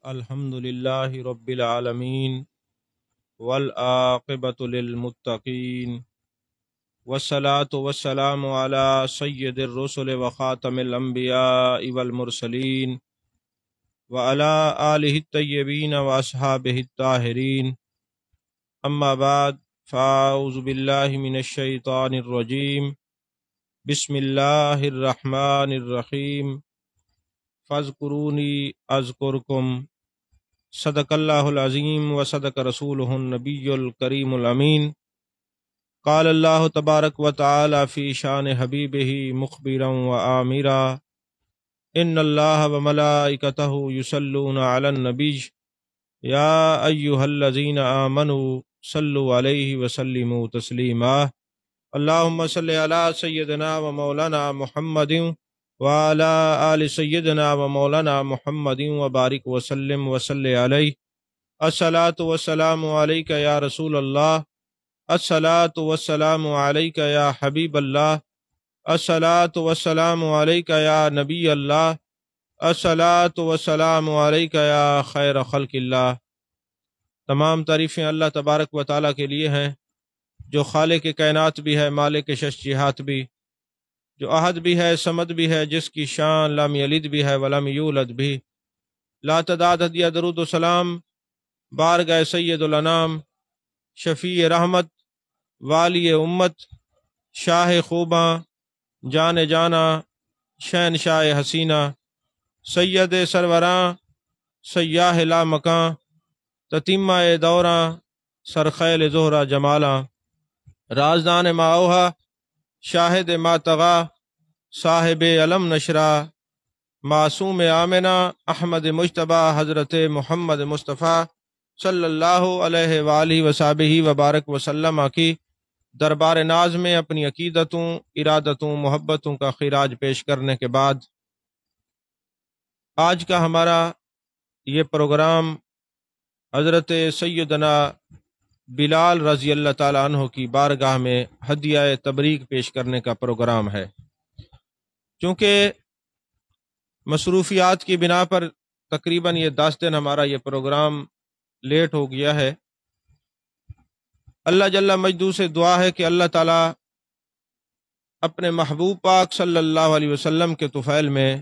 الحمد لله رب العالمين والعاقبة للمتقين والصلاة والسلام على سيد الرسل وخاتم الأنبياء والمرسلين وعلى آله الطيبين وأصحابه الطاهرين. أما بعد، فأعوذ بالله من الشيطان الرجيم. بسم الله الرحمن الرحيم. فاذکرونی اذکرکم. صدق اللہ العظیم و صدق رسولہ النبی الکریم الامین. قال اللہ تبارک و تعالی فی شان حبیبہ مخبرا و آمرا ان اللہ و ملائکتہ یصلون علی النبی یا ایہا الذین آمنوا صلوا علیہ وسلموا تسلیما. اللہم صلی علی سیدنا و مولانا محمد وعلى آل سیدنا و مولانا محمد وبارک وسلم وصلی علیہ. الصلاۃ والسلام علیک یا رسول اللہ، الصلاۃ والسلام علیک یا حبیب اللہ، الصلاۃ والسلام علیک یا نبی اللہ، الصلاۃ والسلام علیک یا خیر خلق اللہ. تمام تعریفیں اللہ تبارک و تعالیٰ کے لیے ہیں، جو خالق کائنات بھی ہے، مالک شش جہات بھی، جو احد بھی ہے، صمد بھی ہے، جس کی شان لم یلد بھی ہے ولم یولد بھی. لا تعداد ہدیہ درود و سلام بارگاہ سید الانام، شفیع رحمت، والی امت، شاہ خوباں، جان جانا، شہنشاہ حسینہ، سید سروراں، سیاہ لا مکاں، تتیمہ دوراں، سرخیل زہرہ جمالاں، رازدان ماوہا، شاہد ماتغا، صاحب علم نشرہ، معصوم آمنہ، احمد مجتبیٰ، حضرت محمد مصطفیٰ صلی اللہ علیہ وآلہ وصحبہ وبارک وسلم کی دربار ناز میں اپنی عقیدتوں، ارادتوں، محبتوں کا خراج پیش کرنے کے بعد، آج کا ہمارا یہ پروگرام حضرت سیدنا بلال رضی اللہ تعالیٰ عنہ کی بارگاہ میں ہدیہ تبریک پیش کرنے کا پروگرام ہے. چونکہ مصروفیات کی بنا پر تقریباً یہ 10 دن ہمارا یہ پروگرام لیٹ ہو گیا ہے. اللہ جل مجدہ سے دعا ہے کہ اللہ تعالیٰ اپنے محبوب پاک صلی اللہ علیہ وسلم کے طفیل میں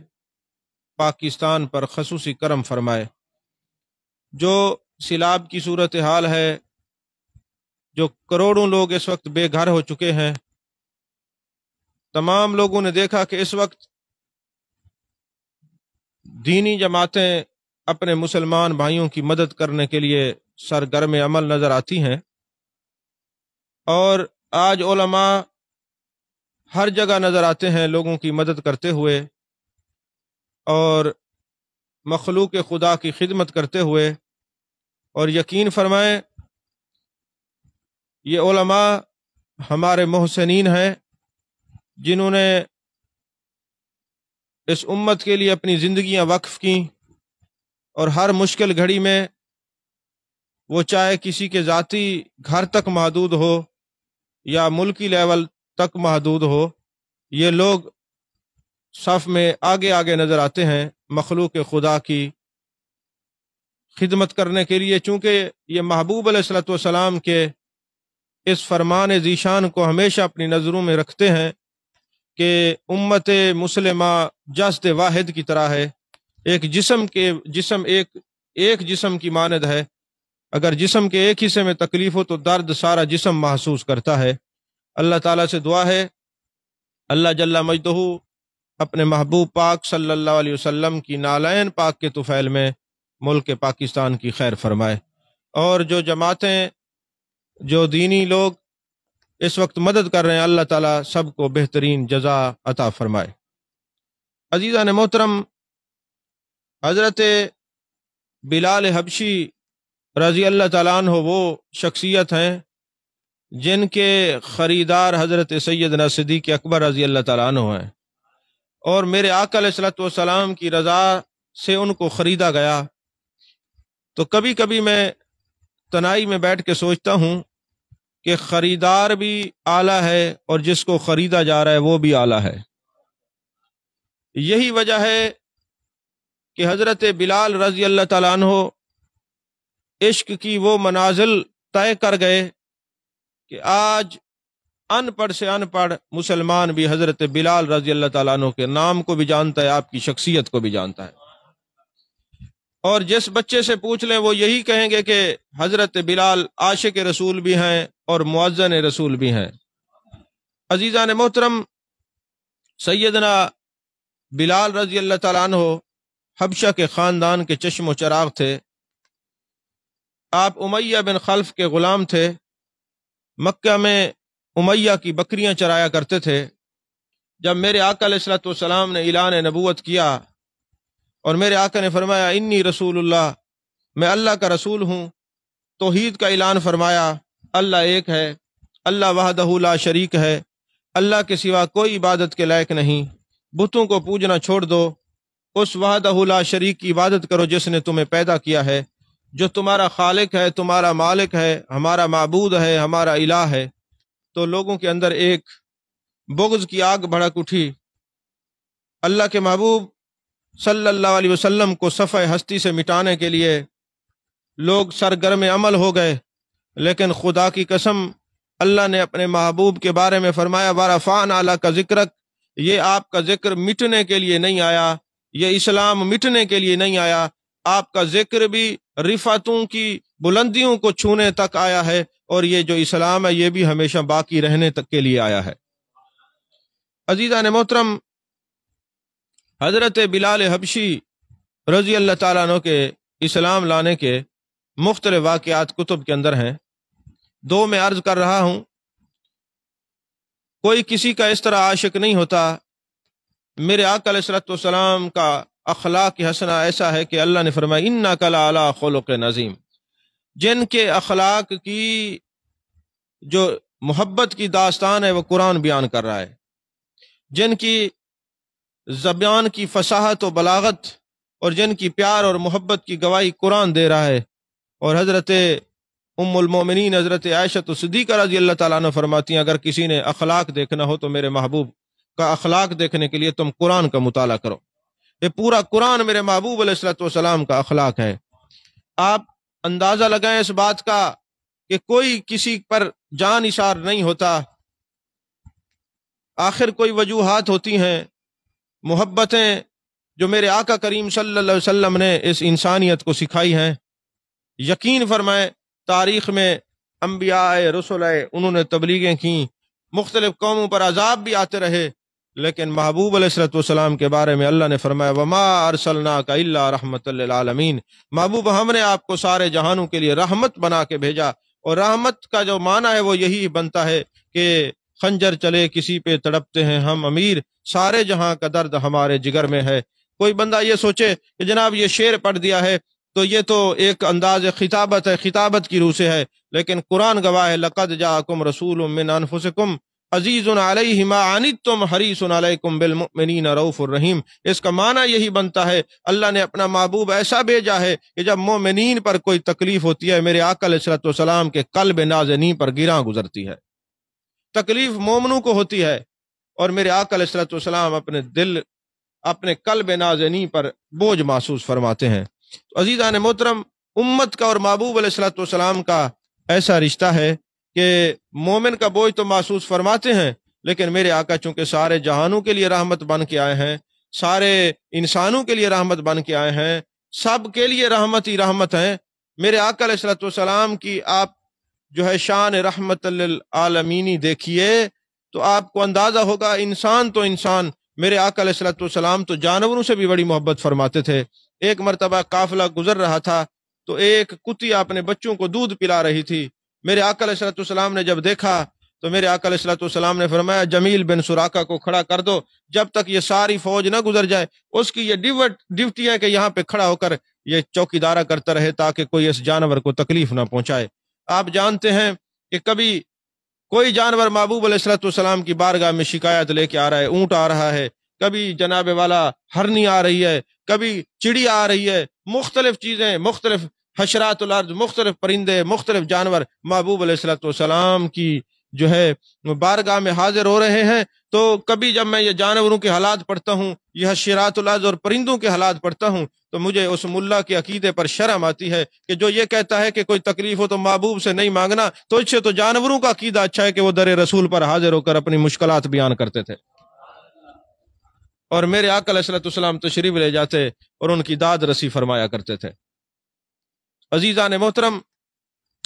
پاکستان پر خصوصی کرم فرمائے. جو سیلاب کی صورتحال ہے، جو کروڑوں لوگ اس وقت بے گھر ہو چکے ہیں، تمام لوگوں نے دیکھا کہ اس وقت دینی جماعتیں اپنے مسلمان بھائیوں کی مدد کرنے کے لیے سرگرم عمل نظر آتی ہیں، اور آج علماء ہر جگہ نظر آتے ہیں لوگوں کی مدد کرتے ہوئے اور مخلوق خدا کی خدمت کرتے ہوئے. اور یقین فرمائیں، یہ علماء ہمارے محسنین ہیں، جنہوں نے اس امت کے لیے اپنی زندگیاں وقف کیں، اور ہر مشکل گھڑی میں وہ چاہے کسی کے ذاتی گھر تک محدود ہو یا ملکی لیول تک محدود ہو، یہ لوگ صف میں آگے آگے نظر آتے ہیں مخلوق خدا کی خدمت کرنے کے لیے. چونکہ یہ محبوب علیہ الصلوۃ والسلام کے اس فرمان ذیشان کو ہمیشہ اپنی نظروں میں رکھتے ہیں کہ امت مسلمہ جسد واحد کی طرح ہے، ایک جسم ایک جسم کی مانند ہے. اگر جسم کے ایک حصے میں تکلیف ہو تو درد سارا جسم محسوس کرتا ہے. اللہ تعالیٰ سے دعا ہے اللہ جل مجدہ اپنے محبوب پاک صلی اللہ علیہ وسلم کی نالین پاک کے طفیل میں ملک پاکستان کی خیر فرمائے، اور جو جماعتیں، جو دینی لوگ اس وقت مدد کر رہے ہیں، اللہ تعالیٰ سب کو بہترین جزا عطا فرمائے. عزیزان محترم، حضرت بلال حبشی رضی اللہ تعالیٰ عنہ وہ شخصیت ہیں جن کے خریدار حضرت سیدنا صدیق اکبر رضی اللہ تعالیٰ عنہ ہیں، اور میرے آقا علیہ الصلوۃ والسلام کی رضا سے ان کو خریدا گیا. تو کبھی کبھی میں تنہائی میں بیٹھ کے سوچتا ہوں کہ خریدار بھی اعلیٰ ہے اور جس کو خریدا جا رہا ہے وہ بھی اعلیٰ ہے. یہی وجہ ہے کہ حضرت بلال رضی اللہ تعالیٰ عنہ عشق کی وہ منازل طے کر گئے کہ آج ان پڑھ سے ان پڑھ مسلمان بھی حضرت بلال رضی اللہ تعالیٰ عنہ کے نام کو بھی جانتا ہے، آپ کی شخصیت کو بھی جانتا ہے۔ اور جس بچے سے پوچھ لیں وہ یہی کہیں گے کہ حضرت بلال عاشق رسول بھی ہیں اور مؤذن رسول بھی ہیں۔ عزیزان محترم، سیدنا بلال رضی اللہ تعالیٰ عنہ حبشہ کے خاندان کے چشم و چراغ تھے۔ آپ امیہ بن خلف کے غلام تھے، مکہ میں امیہ کی بکریاں چرایا کرتے تھے۔ جب میرے آقا علیہ الصلوۃ والسلام نے اعلان نبوت کیا اور میرے آقا نے فرمایا انی رسول اللہ، میں اللہ کا رسول ہوں، توحید کا اعلان فرمایا، اللہ ایک ہے، اللہ وحدہ لا شریک ہے، اللہ کے سوا کوئی عبادت کے لائق نہیں، بتوں کو پوجنا چھوڑ دو، اس وحدہ لا شریک کی عبادت کرو جس نے تمہیں پیدا کیا ہے، جو تمہارا خالق ہے، تمہارا مالک ہے، ہمارا معبود ہے، ہمارا الہ ہے۔ تو لوگوں کے اندر ایک بغض کی آگ بھڑک اٹھی۔ اللہ کے محبوب صلی اللہ علیہ وسلم کو صفحہ ہستی سے مٹانے کے لیے لوگ سرگرم عمل ہو گئے، لیکن خدا کی قسم اللہ نے اپنے محبوب کے بارے میں فرمایا وَرَفَعْنَا لَكَ ذِكْرَكَ، یہ آپ کا ذکر مٹنے کے لیے نہیں آیا، یہ اسلام مٹنے کے لیے نہیں آیا، آپ کا ذکر بھی رفعتوں کی بلندیوں کو چھونے تک آیا ہے، اور یہ جو اسلام ہے یہ بھی ہمیشہ باقی رہنے تک کے لیے آیا ہے۔ عزیزان محترم، حضرت بلال حبشی رضی اللہ تعالیٰ عنہ کے اسلام لانے کے مختلف واقعات کتب کے اندر ہیں، دو میں عرض کر رہا ہوں۔ کوئی کسی کا اس طرح عاشق نہیں ہوتا۔ میرے آقا علیہ الصلوۃ والسلام کا اخلاق حسنہ ایسا ہے کہ اللہ نے فرمایا انک لعلی خلق عظیم، جن کے اخلاق کی جو محبت کی داستان ہے وہ قرآن بیان کر رہا ہے، جن کی زبان کی فصاحت و بلاغت اور جن کی پیار اور محبت کی گواہی قرآن دے رہا ہے۔ اور حضرت ام المومنین حضرت عائشہ صدیقہ رضی اللہ تعالیٰ عنہ فرماتی ہیں اگر کسی نے اخلاق دیکھنا ہو تو میرے محبوب کا اخلاق دیکھنے کے لیے تم قرآن کا مطالعہ کرو، یہ پورا قرآن میرے محبوب علیہ الصلوۃ والسلام کا اخلاق ہے۔ آپ اندازہ لگائیں اس بات کا کہ کوئی کسی پر جان نثار نہیں ہوتا، آخر کوئی وجوہات ہوتی ہیں، محبتیں جو میرے آقا کریم صلی اللہ علیہ وسلم نے اس انسانیت کو سکھائی ہیں۔ یقین فرمائیں تاریخ میں انبیاء آئے، رسول آئے، انہوں نے تبلیغیں کیں، مختلف قوموں پر عذاب بھی آتے رہے، لیکن محبوب علیہ الصلوۃ والسلام کے بارے میں اللہ نے فرمایا وما ارسلناک الا رحمۃ للعالمین، محبوب ہم نے آپ کو سارے جہانوں کے لیے رحمت بنا کے بھیجا۔ اور رحمت کا جو معنی ہے وہ یہی بنتا ہے کہ خنجر چلے کسی پہ تڑپتے ہیں ہم امیر، سارے جہاں کا درد ہمارے جگر میں ہے۔ کوئی بندہ یہ سوچے کہ جناب یہ شعر پڑھ دیا ہے تو یہ تو ایک انداز خطابت ہے، خطابت کی روح سے ہے، لیکن قرآن گواہ ہے لقد جاءکم رسول من انفسکم عزیز علیہ ما عنتم حریص علیکم بالمؤمنین رؤوف الرحیم۔ اس کا معنی یہی بنتا ہے اللہ نے اپنا محبوب ایسا بھیجا ہے کہ جب مومنین پر کوئی تکلیف ہوتی ہے میرے آقا علیہ الصلوۃ والسلام کے قلب نازنین پر گراں گزرتی ہے، تکلیف مومنوں کو ہوتی ہے اور میرے آقا علیہ الصلوۃ والسلام اپنے دل اپنے قلب نازنین پر بوجھ محسوس فرماتے ہیں۔ تو عزیزان محترم، امت کا اور محبوب علیہ الصلوۃ والسلام کا ایسا رشتہ ہے کہ مومن کا بوجھ تو محسوس فرماتے ہیں، لیکن میرے آقا چونکہ سارے جہانوں کے لیے رحمت بن کے آئے ہیں، سارے انسانوں کے لیے رحمت بن کے آئے ہیں، سب کے لیے رحمت ہی رحمت ہیں۔ میرے آقا علیہ الصلوۃ والسلام کی آپ جو ہے شان رحمت للعالمینی دیکھیے تو آپ کو اندازہ ہوگا انسان تو انسان، میرے آقا علیہ الصلوۃ والسلام تو جانوروں سے بھی بڑی محبت فرماتے تھے۔ ایک مرتبہ قافلہ گزر رہا تھا تو ایک کتی اپنے بچوں کو دودھ پلا رہی تھی، میرے آقا علیہ الصلوۃ والسلام نے جب دیکھا تو میرے آقا علیہ الصلوۃ والسلام نے فرمایا جمیل بن سراقہ کو کھڑا کر دو جب تک یہ ساری فوج نہ گزر جائے، اس کی یہ ڈیوٹی ہے کہ یہاں پہ کھڑا ہو کر یہ چوکیدارہ کرتا رہے تاکہ کوئی اس جانور کو تکلیف نہ پہنچائے۔ آپ جانتے ہیں کہ کبھی کوئی جانور محبوب علیہ الصلوۃ والسلام کی بارگاہ میں شکایت لے کے آ رہا ہے، اونٹ آ رہا ہے، کبھی جناب والا ہرنی آ رہی ہے، کبھی چڑی آ رہی ہے، مختلف چیزیں، مختلف حشرات الارض، مختلف پرندے، مختلف جانور محبوب علیہ الصلوۃ والسلام کی جو ہے بارگاہ میں حاضر ہو رہے ہیں، تو کبھی جب میں یہ جانوروں کے حالات پڑھتا ہوں، یہ حشرات الارض اور پرندوں کے حالات پڑھتا ہوں، تو مجھے اس ملا کے عقیدے پر شرم آتی ہے کہ جو یہ کہتا ہے کہ کوئی تکلیف ہو تو محبوب سے نہیں مانگنا، تو اس سے تو جانوروں کا عقیدہ اچھا ہے کہ وہ در رسول پر حاضر ہو کر اپنی مشکلات بیان کرتے تھے، اور میرے آقا علیہ الصلوۃ والسلام تشریف لے جاتے اور ان کی داد رسی فرمایا کرتے تھے۔ عزیزان محترم،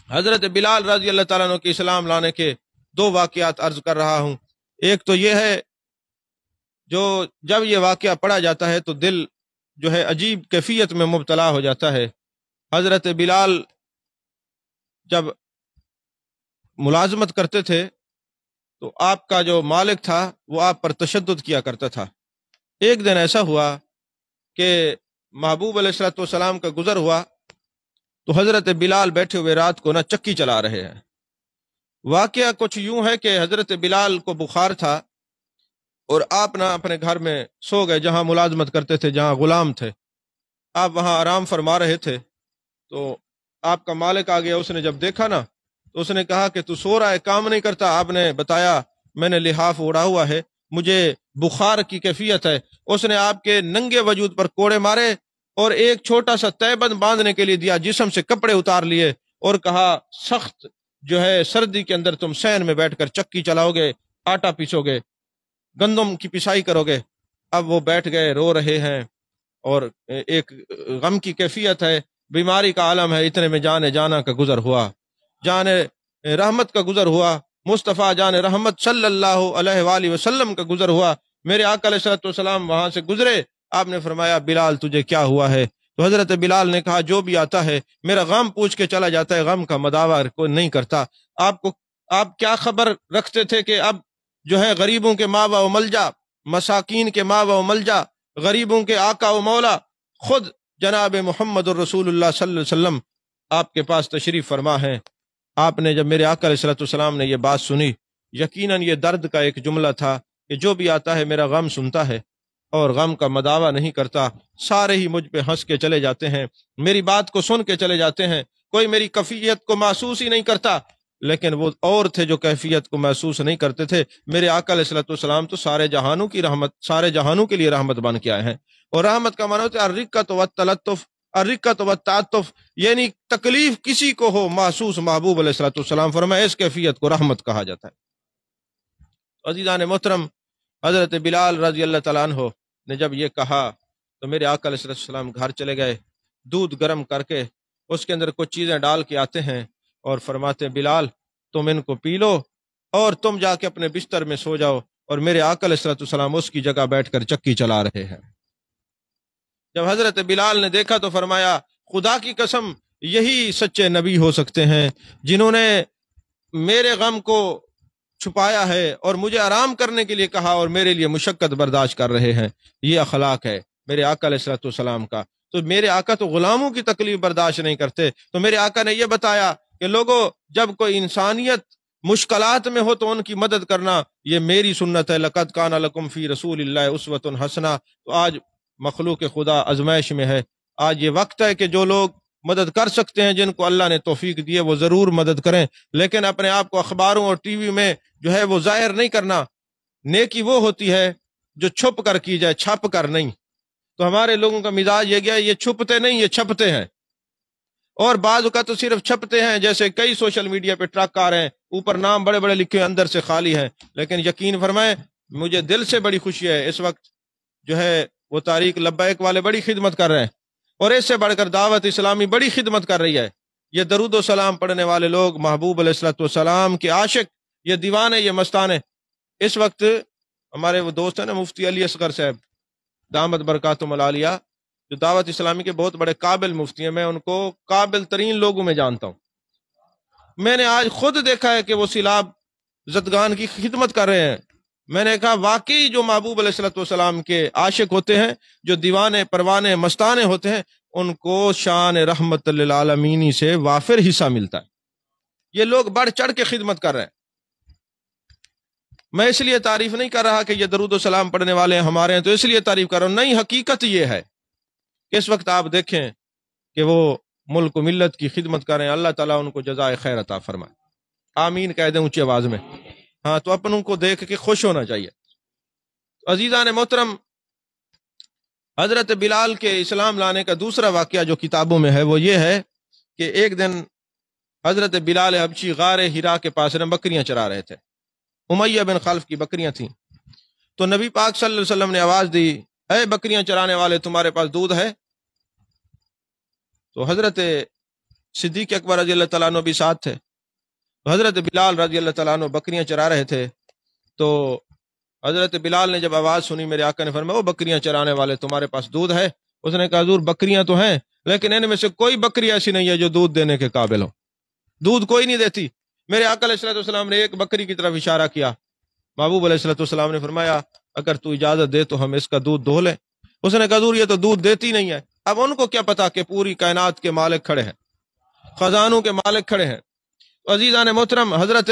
حضرت بلال رضی اللہ تعالیٰ عنہ کے اسلام لانے کے دو واقعات عرض کر رہا ہوں۔ ایک تو یہ ہے، جو جب یہ واقعہ پڑھا جاتا ہے تو دل جو ہے عجیب کیفیت میں مبتلا ہو جاتا ہے۔ حضرت بلال جب ملازمت کرتے تھے تو آپ کا جو مالک تھا وہ آپ پر تشدد کیا کرتا تھا۔ ایک دن ایسا ہوا کہ محبوب علیہ الصلوۃ والسلام کا گزر ہوا تو حضرت بلال بیٹھے ہوئے رات کو چکی چلا رہے ہیں۔ واقعہ کچھ یوں ہے کہ حضرت بلال کو بخار تھا اور آپ اپنے گھر میں سو گئے، جہاں ملازمت کرتے تھے، جہاں غلام تھے، آپ وہاں آرام فرما رہے تھے، تو آپ کا مالک آ گیا۔ اس نے جب دیکھا تو اس نے کہا کہ تو سو رہا ہے، کام نہیں کرتا۔ آپ نے بتایا میں نے لحاف اڑا ہوا ہے، مجھے بخار کی کیفیت ہے۔ اس نے آپ کے ننگے وجود پر کوڑے مارے اور ایک چھوٹا سا تہبند باندھنے کے لیے دیا، جسم سے کپڑے اتار لیے اور کہا سخت جو ہے سردی کے اندر تم سین میں بیٹھ کر چکی چلاؤ گے، آٹا پیسو گے، گندم کی پسائی کرو گے۔ اب وہ بیٹھ گئے، رو رہے ہیں اور ایک غم کی کیفیت ہے، بیماری کا عالم ہے۔ اتنے میں جان جانا کا گزر ہوا، جان رحمت کا گزر ہوا، مصطفیٰ جان رحمت صلی اللہ علیہ وآلہ وسلم کا گزر ہوا۔ میرے آقا علیہ الصلوۃ والسلام وہاں سے گزرے، آپ نے فرمایا بلال تجھے کیا ہوا ہے؟ تو حضرت بلال نے کہا جو بھی آتا ہے میرا غم پوچھ کے چلا جاتا ہے، غم کا مداوع کوئی نہیں کرتا۔ آپ کیا خبر رکھتے تھے کہ اب جو ہے غریبوں کے ماوا و ملجا، مساکین کے ماوا و ملجا، غریبوں کے آقا و مولا خود جناب محمد الرسول اللہ صلی اللہ علیہ وسلم آپ کے پاس تشریف فرما ہے۔ آپ نے جب میرے آقا علیہ الصلوۃ والسلام نے یہ بات سنی، یقیناً یہ درد کا ایک جملہ تھا کہ جو بھی آتا ہے میرا غم سنتا ہے اور غم کا مداوع نہیں کرتا، سارے ہی مجھ پہ ہنس کے چلے جاتے ہیں، میری بات کو سن کے چلے جاتے ہیں، کوئی میری کیفیت کو محسوس ہی نہیں کرتا۔ لیکن وہ اور تھے جو کیفیت کو محسوس نہیں کرتے تھے۔ میرے آقا علیہ الصلوۃ والسلام تو سارے جہانوں کی رحمت، سارے جہانوں کے لیے رحمت بن کے آئے ہیں، اور رحمت کا معنی ہوتا ہے الرقۃ والتلطف، الرقۃ والتعطف، یعنی تکلیف کسی کو ہو محسوس، محبوب علیہ الصلوۃ والسلام فرمائے اس کیفیت کو رحمت کہا جاتا ہے۔ عزیزان محترم، حضرت بلال رضی اللہ تعالیٰ عنہ نے جب یہ کہا تو میرے آقا علیہ الصلوۃ والسلام گھر چلے گئے، دودھ گرم کر کے اس کے اندر کچھ چیزیں ڈال کے آتے ہیں اور فرماتے ہیں بلال تم ان کو پی لو اور تم جا کے اپنے بستر میں سو جاؤ، اور میرے آقا علیہ الصلوۃ والسلام اس کی جگہ بیٹھ کر چکی چلا رہے ہیں۔ جب حضرت بلال نے دیکھا تو فرمایا خدا کی قسم یہی سچے نبی ہو سکتے ہیں جنہوں نے میرے غم کو چھپایا ہے اور مجھے آرام کرنے کے لیے کہا اور میرے لیے مشقت برداشت کر رہے ہیں۔ یہ اخلاق ہے میرے آقا علیہ الصلوۃ والسلام کا۔ تو میرے آقا تو غلاموں کی تکلیف برداشت نہیں کرتے، تو میرے آقا نے یہ بتایا کہ لوگوں جب کوئی انسانیت مشکلات میں ہو تو ان کی مدد کرنا یہ میری سنت ہے۔ لقد کان لکم فی رسول اللہ اسوۃ حسنہ۔ تو آج مخلوق خدا آزمائش میں ہے، آج یہ وقت ہے کہ جو لوگ مدد کر سکتے ہیں، جن کو اللہ نے توفیق دی ہے، وہ ضرور مدد کریں، لیکن اپنے آپ کو اخباروں اور ٹی وی میں جو ہے وہ ظاہر نہیں کرنا۔ نیکی وہ ہوتی ہے جو چھپ کر کی جائے، چھپ کر نہیں۔ تو ہمارے لوگوں کا مزاج یہ گیا، یہ چھپتے نہیں، یہ چھپتے ہیں، اور بعض اوقات تو صرف چھپتے ہیں، جیسے کئی سوشل میڈیا پہ ٹرک آ رہے ہیں، اوپر نام بڑے بڑے لکھے ہیں، اندر سے خالی ہیں۔ لیکن یقین فرمائیں مجھے دل سے بڑی خوشی ہے، اس وقت جو ہے وہ طریق لبیک والے بڑی خدمت کر رہے ہیں، اور اس سے بڑھ کر دعوت اسلامی بڑی خدمت کر رہی ہے۔ یہ درود و سلام پڑھنے والے لوگ محبوب علیہ الصلوۃ والسلام کے عاشق، یہ دیوانے، یہ مستانے۔ اس وقت ہمارے وہ دوست ہیں نا مفتی علی اصغر صاحب دامت برکاتہم العالیہ، جو دعوت اسلامی کے بہت بڑے قابل مفتی ہیں، میں ان کو قابل ترین لوگوں میں جانتا ہوں۔ میں نے آج خود دیکھا ہے کہ وہ سیلاب زدگان کی خدمت کر رہے ہیں۔ میں نے کہا واقعی جو محبوب علیہ الصلوۃ والسلام کے عاشق ہوتے ہیں، جو دیوانے پروانے مستانے ہوتے ہیں، ان کو شان رحمت للعالمین سے وافر حصہ ملتا ہے۔ یہ لوگ بڑھ چڑھ کے خدمت کر رہے ہیں۔ میں اس لیے تعریف نہیں کر رہا کہ یہ درود و سلام پڑھنے والے ہیں ہمارے ہیں تو اس لیے تعریف کر رہا ہوں، نہیں، حقیقت یہ ہے کہ اس وقت آپ دیکھیں کہ وہ ملک و ملت کی خدمت کر رہے ہیں۔ اللہ تعالیٰ ان کو جزائے خیر عطا فرمائے۔ آمین کہہ دیں اونچی آواز میں. ہاں تو اپنوں کو دیکھ کے خوش ہونا چاہیے. عزیزان محترم، حضرت بلال کے اسلام لانے کا دوسرا واقعہ جو کتابوں میں ہے وہ یہ ہے کہ ایک دن حضرت بلال حبشی غار ہرا کے پاس بکریاں چرا رہے تھے. امیہ بن خلف کی بکریاں تھیں. تو نبی پاک صلی اللہ علیہ وسلم نے آواز دی، اے بکریاں چرانے والے، تمہارے پاس دودھ ہے؟ تو حضرت صدیق اکبر رضی اللہ تعالیٰ عنہ بھی ساتھ تھے. تو حضرت بلال رضی اللہ تعالیٰ عنہ بکریاں چرا رہے تھے. تو حضرت بلال نے جب آواز سنی، میرے آقا نے فرمایا، وہ بکریاں چرانے والے، تمہارے پاس دودھ ہے؟ اس نے کہا، حضور بکریاں تو ہیں لیکن ان میں سے کوئی بکری ایسی نہیں ہے جو دودھ دینے کے قابل ہو، دودھ کوئی نہیں دیتی. میرے آقا علیہ الصلوۃ والسلام نے ایک بکری کی طرف اشارہ کیا. محبوب علیہ الصلوۃ والسلام نے فرمایا، اگر تو اجازت دے تو ہم اس کا دودھ دھو لیں. اس نے کہا، حضور یہ تو دودھ دیتی نہیں ہے. اب ان کو کیا پتا کہ پوری کائنات کے مالک کھڑے ہیں، خزانوں کے مالک کھڑے ہیں. عزیزان محترم، حضرت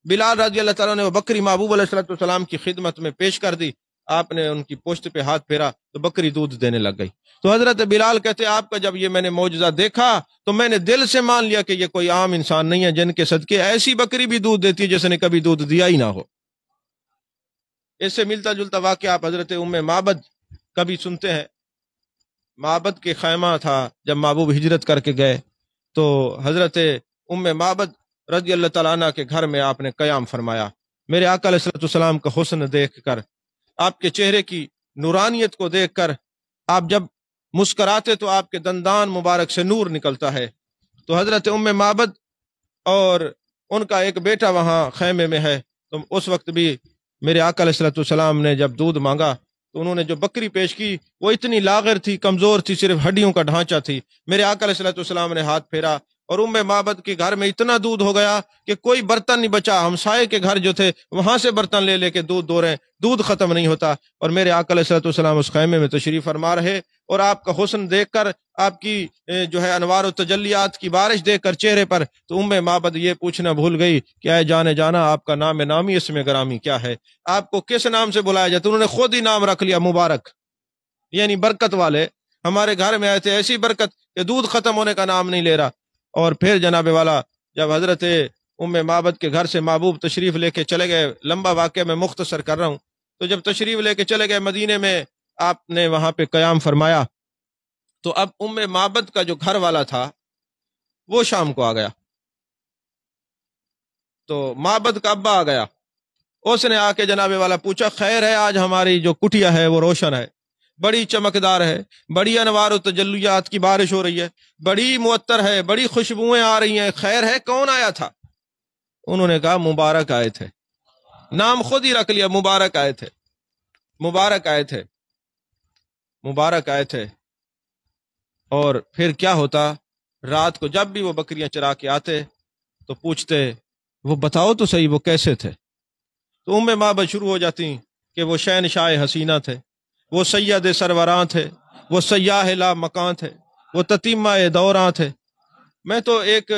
بلال رضی اللہ تعالیٰ نے وہ بکری محبوب علیہ الصلوۃ والسلام کی خدمت میں پیش کر دی. آپ نے ان کی پشت پہ ہاتھ پھیرا تو بکری دودھ دینے لگ گئی. تو حضرت بلال کہتے، آپ کا جب یہ میں نے معجزہ دیکھا تو میں نے دل سے مان لیا کہ یہ کوئی عام انسان نہیں ہے جن کے صدقے ایسی بکری بھی دودھ دیتی ہے جس نے کبھی دودھ دیا ہی نہ ہو. اس سے ملتا جلتا واقعہ آپ حضرت ام معبد کبھی سنتے ہیں. معبد کے خیمہ تھا جب محبوب ہجرت کر کے گئے تو حضرت ام معبد رضی اللہ تعالیٰ عنہ کے گھر میں آپ نے قیام فرمایا. میرے آقا علیہ الصلوۃ والسلام کا حسن دیکھ کر، آپ کے چہرے کی نورانیت کو دیکھ کر، آپ جب مسکراتے تو آپ کے دندان مبارک سے نور نکلتا ہے. تو حضرت ام معبد اور ان کا ایک بیٹا وہاں خیمے میں ہے. تو اس وقت بھی میرے آقا علیہ الصلوۃ والسلام نے جب دودھ مانگا تو انہوں نے جو بکری پیش کی وہ اتنی لاغر تھی، کمزور تھی، صرف ہڈیوں کا ڈھانچہ تھی. میرے آقا علیہ الصلوۃ والسلام نے ہاتھ پھیرا اور ام معبد کے گھر میں اتنا دودھ ہو گیا کہ کوئی برتن نہیں بچا. ہمسائے کے گھر جو تھے وہاں سے برتن لے لے کے دودھ دو رہے ہیں، دودھ ختم نہیں ہوتا. اور میرے آقا علیہ الصلوۃ والسلام اس خیمے میں تشریف فرما رہے اور آپ کا حسن دیکھ کر، آپ کی جو ہے انوار و تجلیات کی بارش دیکھ کر چہرے پر، تو ام معبد یہ پوچھنا بھول گئی کہ اے جانے جانا، آپ کا نام نامی اس میں گرامی کیا ہے؟ آپ کو کس نام سے بلایا جاتا؟ انہوں نے خود ہی نام رکھ لیا مبارک، یعنی برکت والے. ہمارے گھر میں آئے تھے، ایسی برکت کہ دودھ ختم ہونے کا نام نہیں لے رہا. اور پھر جناب والا جب حضرت ام معبد کے گھر سے محبوب تشریف لے کے چلے گئے، لمبا واقعہ میں مختصر کر رہا ہوں، تو جب تشریف لے کے چلے گئے مدینے میں، آپ نے وہاں پہ قیام فرمایا. تو اب ام معبد کا جو گھر والا تھا وہ شام کو آ گیا. تو معبد کا ابا آ گیا. اس نے آ کے جناب والا پوچھا، خیر ہے؟ آج ہماری جو کٹیا ہے وہ روشن ہے، بڑی چمکدار ہے، بڑی انوار و تجلیات کی بارش ہو رہی ہے، بڑی معطر ہے، بڑی خوشبوئیں آ رہی ہیں، خیر ہے؟ کون آیا تھا؟ انہوں نے کہا، مبارک آئے تھے. نام خود ہی رکھ لیا، مبارک آئے تھے، مبارک آئے تھے، مبارک آئے تھے. اور پھر کیا ہوتا، رات کو جب بھی وہ بکریاں چرا کے آتے تو پوچھتے، وہ بتاؤ تو صحیح وہ کیسے تھے؟ تو ام معبد شروع ہو جاتی کہ وہ شہنشاہ حسینہ تھے، وہ سید سروراں تھے، وہ سیاح لا مکان تھے، وہ تتیمہ دوراں تھے. میں تو ایک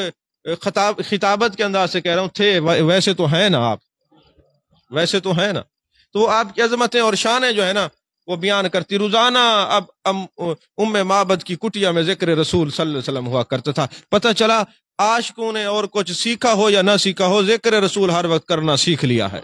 خطابت کے انداز سے کہہ رہا ہوں، تھے ویسے تو ہیں نا آپ، ویسے تو ہیں نا. تو وہ آپ کی عظمتیں اور شانیں جو ہے نا وہ بیان کرتی. روزانہ اب ام معبد کی کٹیا میں ذکر رسول صلی اللہ علیہ وسلم ہوا کرتا تھا. پتہ چلا عاشقوں نے اور کچھ سیکھا ہو یا نہ سیکھا ہو، ذکر رسول ہر وقت کرنا سیکھ لیا ہے.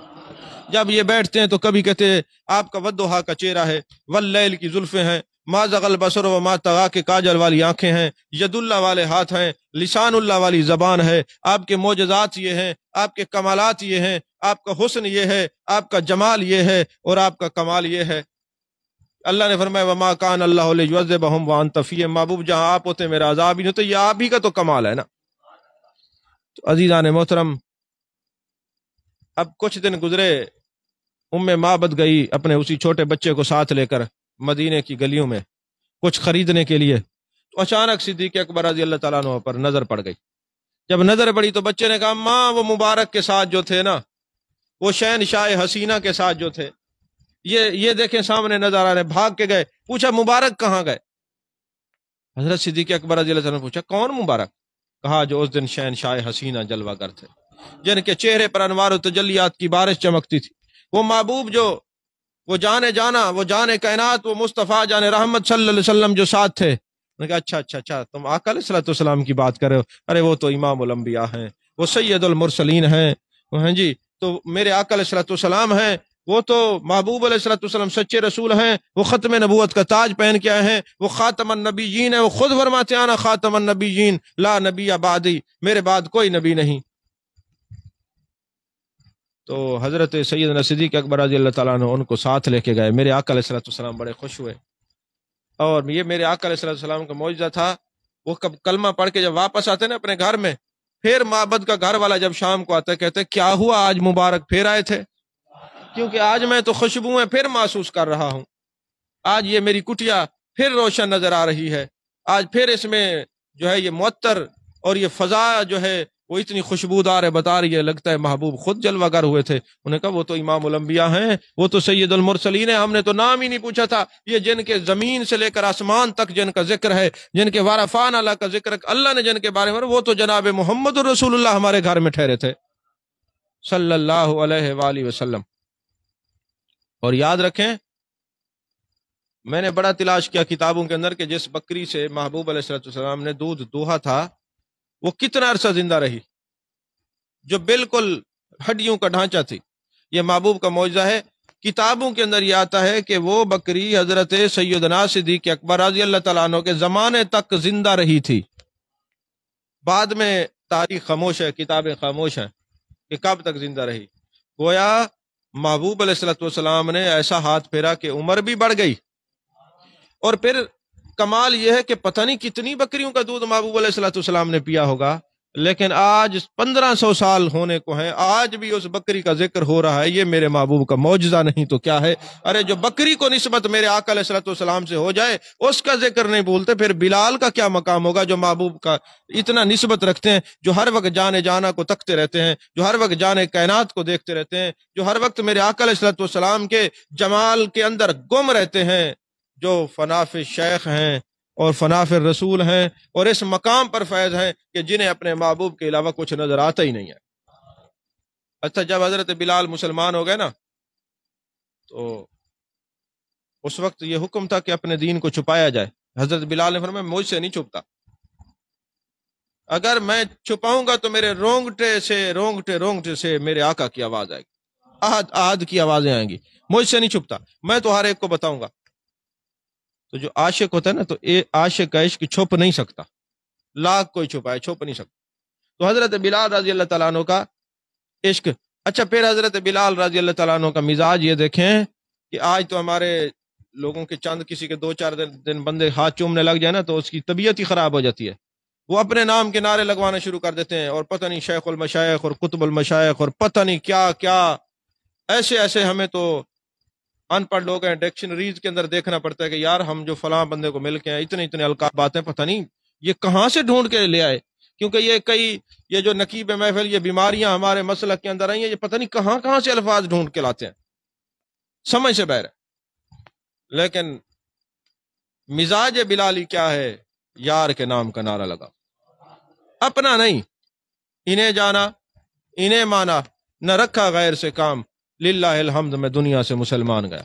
جب یہ بیٹھتے ہیں تو کبھی کہتے ہیں آپ کا ودھا کا چہرہ ہے، واللیل کی زلفیں ہیں، ما زغ البصر و ما طغا کے کاجل والی آنکھیں ہیں، ید اللہ والے ہاتھ ہیں، لسان اللہ والی زبان ہے. آپ کے معجزات یہ ہیں، آپ کے کمالات یہ ہیں، آپ کا حسن یہ ہے، آپ کا جمال یہ ہے، اور آپ کا کمال یہ ہے. اللہ نے فرمایا، وما کان اللہ لیعذبہم وانت فیہم، محبوب جہاں آپ ہوتے میرا عذاب ہی نہیں ہوتا. یہ آپ ہی کا تو کمال ہے نا. تو عزیزان محترم، اب کچھ دن گزرے، ام معبد گئی اپنے اسی چھوٹے بچے کو ساتھ لے کر مدینے کی گلیوں میں کچھ خریدنے کے لیے. تو اچانک صدیق اکبر رضی اللہ تعالیٰ عنہ پر نظر پڑ گئی. جب نظر پڑی تو بچے نے کہا، ماں وہ مبارک کے ساتھ جو تھے نا، وہ شہنشاہ حسینہ کے ساتھ جو تھے، یہ دیکھیں سامنے نظر آ رہے. بھاگ کے گئے، پوچھا مبارک کہاں گئے؟ حضرت صدیق اکبر رضی اللہ تعالیٰ عنہ نے پوچھا، کون مبارک؟ کہا، جو اس دن شہنشاہ حسینہ جلوہ گر تھے، جن کے چہرے پر انوار و تجلیات کی بارش چمکتی تھی. وہ محبوب جو وہ جانے جانا، وہ جانے کائنات، وہ مصطفیٰ جانے رحمت صلی اللہ علیہ وسلم جو ساتھ تھے. نے کہا، اچھا تم آقا علیہ الصلوۃ والسلام کی بات کر رہے ہو؟ ارے وہ تو امام الانبیاء ہیں، وہ سید المرسلین ہیں، ہاں جی، تو میرے آقا علیہ الصلوۃ والسلام ہیں، وہ تو محبوب علیہ الصلوۃ والسلام سچے رسول ہیں، وہ ختم نبوت کا تاج پہن کے آئے ہیں، وہ خاتم النبیین ہیں، وہ خود فرماتے ہیں انا خاتم النبیین لا نبی بعدی، میرے بعد کوئی نبی نہیں۔ تو حضرت سیدنا صدیق اکبر رضی اللہ تعالیٰ عنہ ان کو ساتھ لے کے گئے، میرے آقا علیہ الصلوۃ والسلام بڑے خوش ہوئے، اور یہ میرے آقا علیہ الصلوۃ والسلام کا معجزہ تھا، وہ کلمہ پڑھ کے جب واپس آتے نا اپنے گھر میں، پھر معبد کا گھر والا جب شام کو آتا ہے کہتے کیا ہوا آج مبارک پھر آئے تھے؟ کیونکہ آج میں تو خوشبوئیں پھر محسوس کر رہا ہوں، آج یہ میری کٹیا پھر روشن نظر آ رہی ہے، آج پھر اس میں جو ہے یہ معطر اور یہ فضا جو ہے وہ اتنی خوشبودار ہے، بتا رہی ہے لگتا ہے محبوب خود جلوہ گر ہوئے تھے۔ انہوں نے کہا وہ تو امام الانبیاء ہیں، وہ تو سید المرسلین ہیں، ہم نے تو نام ہی نہیں پوچھا تھا، یہ جن کے زمین سے لے کر آسمان تک جن کا ذکر ہے، جن کے وارفان اللہ کا ذکر ہے، اللہ نے جن کے بارے میں، وہ تو جناب محمد رسول اللہ ہمارے گھر میں ٹھہرے تھے صلی اللہ علیہ وآلہ وسلم۔ اور یاد رکھیں میں نے بڑا تلاش کیا کتابوں کے اندر کہ جس بکری سے محبوب علیہ السلام نے دودھ دوہا تھا وہ کتنا عرصہ زندہ رہی، جو بالکل ہڈیوں کا ڈھانچہ تھی، یہ محبوب کا معجزہ ہے۔ کتابوں کے اندر یہ آتا ہے کہ وہ بکری حضرت سیدنا صدیق اکبر رضی اللہ تعالیٰ عنہ کے زمانے تک زندہ رہی تھی، بعد میں تاریخ خاموش ہے، کتابیں خاموش ہیں کہ کب تک زندہ رہی۔ گویا محبوب علیہ السلام نے ایسا ہاتھ پھیرا کہ عمر بھی بڑھ گئی، اور پھر کمال یہ ہے کہ پتہ نہیں کتنی بکریوں کا دودھ محبوب علیہ السلام نے پیا ہوگا، لیکن آج 1500 سال ہونے کو ہیں، آج بھی اس بکری کا ذکر ہو رہا ہے، یہ میرے محبوب کا معجزہ نہیں تو کیا ہے؟ ارے جو بکری کو نسبت میرے آقا علیہ السلام سے ہو جائے اس کا ذکر نہیں بھولتے، پھر بلال کا کیا مقام ہوگا جو محبوب کا اتنا نسبت رکھتے ہیں، جو ہر وقت جانے جانا کو تکتے رہتے ہیں، جو ہر وقت جانے کائنات کو دیکھتے رہتے ہیں، جو ہر وقت میرے آقا علیہ السلام کے جمال کے اندر گم رہتے ہیں، جو فناف شیخ ہیں اور فناف رسول ہیں اور اس مقام پر فیض ہیں کہ جنہیں اپنے محبوب کے علاوہ کچھ نظر آتا ہی نہیں ہے۔ اچھا جب حضرت بلال مسلمان ہو گئے نا تو اس وقت یہ حکم تھا کہ اپنے دین کو چھپایا جائے۔ حضرت بلال نے فرمایا مجھ سے نہیں چھپتا، اگر میں چھپاؤں گا تو میرے رونگٹے سے میرے آقا کی آواز آئے گی، احد احد کی آوازیں آئیں گی، مجھ سے نہیں چھپتا، میں تو ہر ایک کو بتاؤں گا۔ تو جو عاشق ہوتا ہے نا تو عاشق کا عشق چھپ نہیں سکتا، لاکھ کوئی چھپائے چھپ نہیں سکتا۔ تو حضرت بلال رضی اللہ تعالیٰ عنہ کا عشق، اچھا پھر حضرت بلال رضی اللہ تعالیٰ عنہ کا مزاج یہ دیکھیں کہ آج تو ہمارے لوگوں کے چند کسی کے 2-4 دن بندے ہاتھ چومنے لگ جائے نا تو اس کی طبیعت ہی خراب ہو جاتی ہے، وہ اپنے نام کے نعرے لگوانا شروع کر دیتے ہیں، اور پتہ نہیں شیخ المشائخ اور قطب المشائخ اور پتہ نہیں کیا کیا، ایسے ہمیں تو ان پڑھ لوگ ہیں، ڈکشنریز کے اندر دیکھنا پڑتا ہے کہ یار ہم جو فلاں بندے کو مل کے ہیں اتنے القاب باتیں پتہ نہیں یہ کہاں سے ڈھونڈ کے لے آئے، کیونکہ یہ جو نقیب محفل، یہ بیماریاں ہمارے مسلک کے اندر آئی ہیں، یہ پتہ نہیں کہاں سے الفاظ ڈھونڈ کے لاتے ہیں، سمجھ سے باہر ہے۔ لیکن مزاج بلالی کیا ہے؟ یار کے نام کا نعرہ لگا، اپنا نہیں، انہیں جانا انہیں مانا، نہ رکھا غیر سے کام، للہ الحمد میں دنیا سے مسلمان گیا۔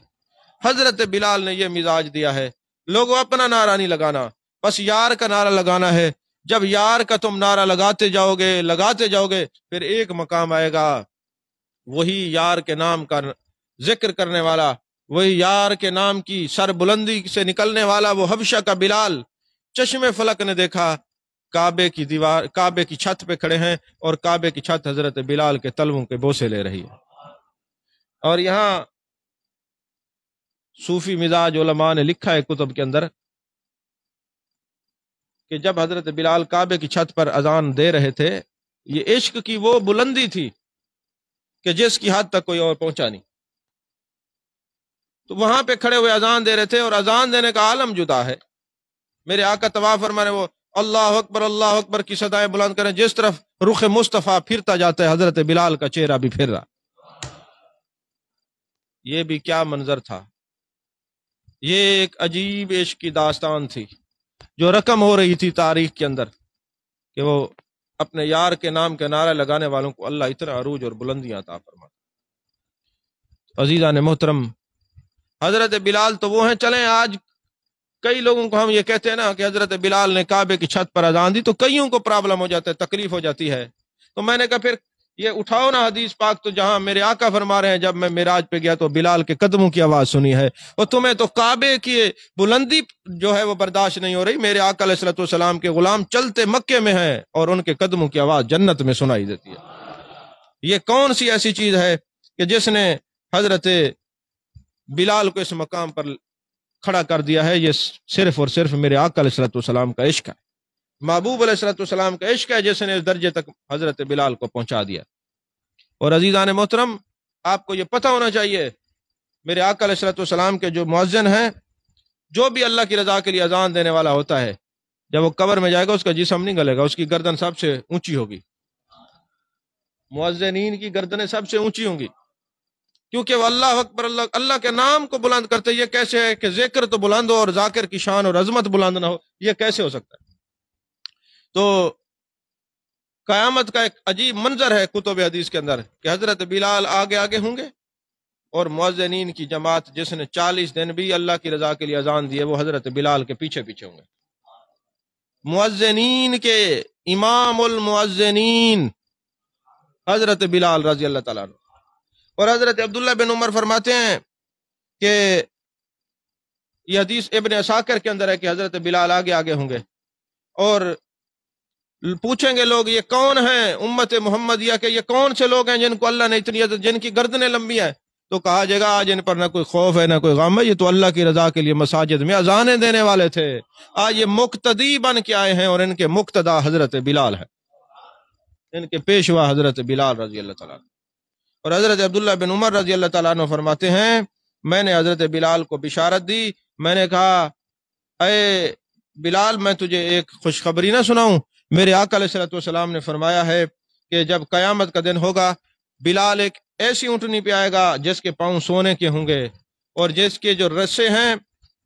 حضرت بلال نے یہ مزاج دیا ہے، لوگوں اپنا نعرہ نہیں لگانا، بس یار کا نعرہ لگانا ہے۔ جب یار کا تم نعرہ لگاتے جاؤ گے پھر ایک مقام آئے گا، وہی یار کے نام کا ذکر کرنے والا، وہی یار کے نام کی سر بلندی سے نکلنے والا، وہ حبشہ کا بلال، چشم فلک نے دیکھا کعبے کی چھت پہ کھڑے ہیں، اور کعبے کی چھت حضرت بلال کے تلووں کے بوسے لے رہی ہے۔ اور یہاں صوفی مزاج علماء نے لکھا ہے کتب کے اندر کہ جب حضرت بلال کعبے کی چھت پر اذان دے رہے تھے، یہ عشق کی وہ بلندی تھی کہ جس کی حد تک کوئی اور پہنچا نہیں، تو وہاں پہ کھڑے ہوئے اذان دے رہے تھے، اور اذان دینے کا عالم جدا ہے۔ میرے آقا طواف فرمانے وہ اللہ اکبر کی صدائیں بلند کریں، جس طرف رخ مصطفیٰ پھرتا جاتا ہے حضرت بلال کا چہرہ بھی پھر رہا۔ یہ بھی کیا منظر تھا، یہ ایک عجیب عشق کی داستان تھی جو رقم ہو رہی تھی تاریخ کے اندر، کہ وہ اپنے یار کے نام کے نعرہ لگانے والوں کو اللہ اتنا عروج اور بلندیاں عطا فرماتا۔ عزیزان محترم، حضرت بلال تو وہ ہیں، چلیں آج کئی لوگوں کو ہم یہ کہتے ہیں نا کہ حضرت بلال نے کعبے کی چھت پر اذان دی، تو کئیوں کو پرابلم ہو جاتا ہے، تکلیف ہو جاتی ہے تو میں نے کہا پھر یہ اٹھاؤ نا حدیث پاک تو جہاں میرے آقا فرما رہے ہیں جب میں معراج پہ گیا تو بلال کے قدموں کی آواز سنی ہے، اور تمہیں تو کعبے کی بلندی جو ہے وہ برداشت نہیں ہو رہی، میرے آقا علیہ الصلوۃ والسلام کے غلام چلتے مکے میں ہیں اور ان کے قدموں کی آواز جنت میں سنائی دیتی ہے۔ یہ کون سی ایسی چیز ہے کہ جس نے حضرت بلال کو اس مقام پر کھڑا کر دیا ہے؟ یہ صرف اور صرف میرے آقا علیہ الصلوۃ والسلام کا عشق ہے، محبوب علیہ الصلوۃ والسلام کا عشق ہے جس نے اس درجے تک حضرت بلال کو پہنچا دیا۔ اور عزیزان محترم، آپ کو یہ پتہ ہونا چاہیے میرے آقا علیہ الصلوۃ والسلام کے جو مؤذن ہیں، جو بھی اللہ کی رضا کے لیے اذان دینے والا ہوتا ہے، جب وہ قبر میں جائے گا اس کا جسم نہیں گلے گا، اس کی گردن سب سے اونچی ہوگی، مؤذنین کی گردنیں سب سے اونچی ہوں گی، کیونکہ وہ اللہ اکبر اللہ کے نام کو بلند کرتے۔ یہ کیسے ہے کہ ذکر تو بلند ہو اور ذاکر کی شان اور عظمت بلند نہ ہو؟ یہ کیسے ہو سکتا ہے؟ تو قیامت کا ایک عجیب منظر ہے کتب حدیث کے اندر کہ حضرت بلال آگے آگے ہوں گے اور مؤذنین کی جماعت جس نے 40 دن بھی اللہ کی رضا کے لیے اذان دی ہے وہ حضرت بلال کے پیچھے پیچھے ہوں گے۔ مؤذنین کے امام المؤذنین حضرت بلال رضی اللہ تعالیٰ عنہ۔ اور حضرت عبداللہ بن عمر فرماتے ہیں کہ یہ حدیث ابن عساکر کے اندر ہے کہ حضرت بلال آگے آگے ہوں گے اور پوچھیں گے لوگ یہ کون ہیں امت محمدیہ کے، یہ کون سے لوگ ہیں جن کو اللہ نے اتنی عزت، جن کی گردنیں لمبی ہیں؟ تو کہا جائے گا آج ان پر نہ کوئی خوف ہے نہ کوئی غم ہے، یہ تو اللہ کی رضا کے لیے مساجد میں اذانیں دینے والے تھے، آج یہ مقتدی بن کے آئے ہیں اور ان کے مقتدا حضرت بلال ہے، ان کے پیشوا حضرت بلال رضی اللہ تعالیٰ عنہ۔ اور حضرت عبداللہ بن عمر رضی اللہ تعالیٰ عنہ فرماتے ہیں میں نے حضرت بلال کو بشارت دی، میں نے کہا اے بلال میں تجھے ایک خوشخبری نہ سناؤں؟ میرے آقا علیہ الصلوۃ والسلام نے فرمایا ہے کہ جب قیامت کا دن ہوگا بلال ایک ایسی اونٹنی پہ آئے گا جس کے پاؤں سونے کے ہوں گے اور جس کے جو رسے ہیں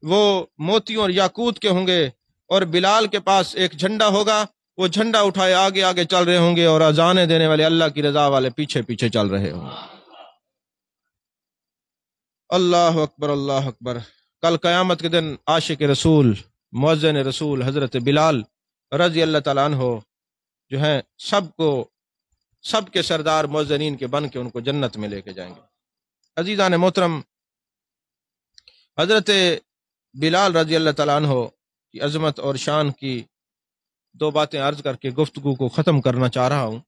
وہ موتیوں اور یاقوت کے ہوں گے، اور بلال کے پاس ایک جھنڈا ہوگا، وہ جھنڈا اٹھائے آگے آگے چل رہے ہوں گے اور اذانیں دینے والے اللہ کی رضا والے پیچھے پیچھے چل رہے ہوں گے۔ اللہ اکبر اللہ اکبر۔ کل قیامت کے دن عاشق رسول مؤذن رسول حضرت بلال رضی اللہ تعالیٰ عنہ جو ہیں سب کے سردار مؤذنین کے بن کے ان کو جنت میں لے کے جائیں گے۔ عزیزان محترم، حضرت بلال رضی اللہ تعالیٰ عنہ کی عظمت اور شان کی دو باتیں عرض کر کے گفتگو کو ختم کرنا چاہ رہا ہوں